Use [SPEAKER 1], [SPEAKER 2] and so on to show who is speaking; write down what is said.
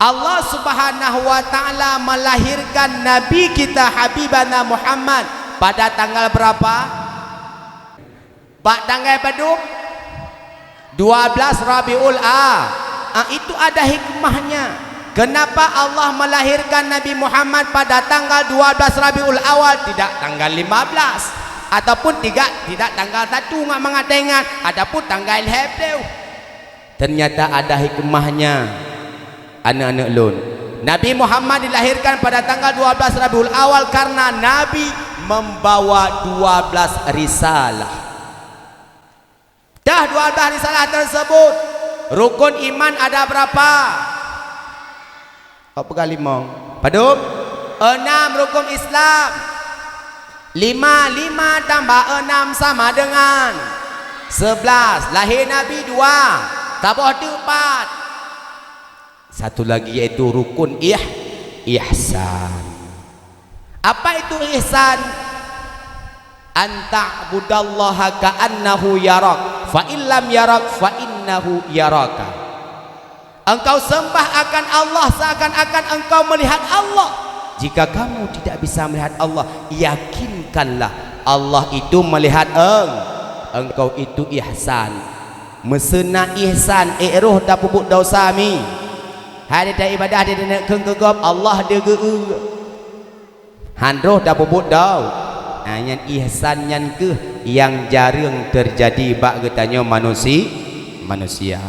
[SPEAKER 1] Allah Subhanahu wa taala melahirkan nabi kita Habibana Muhammad pada tanggal berapa? Pak tanggal berapa? 12 Rabiul itu ada hikmahnya. Kenapa Allah melahirkan Nabi Muhammad pada tanggal 12 Rabiul Awal, tidak tanggal 15 ataupun tidak tanggal 1 nggak mengatengan ataupun tanggal 10? Ternyata ada hikmahnya. Anak-anak lun, Nabi Muhammad dilahirkan pada tanggal 12 Rabiul Awal karena Nabi membawa 12 risalah. Dah 12 risalah tersebut, rukun iman ada berapa? Apa kali mong? Padum? 6 rukun Islam. 5 tambah 6 sama dengan 11. Lahir Nabi 2, tambah 4. Satu lagi yaitu rukun ihsan. Apa itu ihsan? Anta'budallaha ka'annahu yarak, fa illam yarak fa innahu yaraka. Engkau sembah akan Allah seakan-akan engkau melihat Allah. Jika kamu tidak bisa melihat Allah, yakinkanlah Allah itu melihat engkau. Itu ihsan. Mesena ihsan roh dah pupuk dosa mi. Hari dah ibadah dia nak kegop Allah dia handroh dah pupuk dau. Yang ihsan yang ke yang jarang terjadi bak katanya manusia.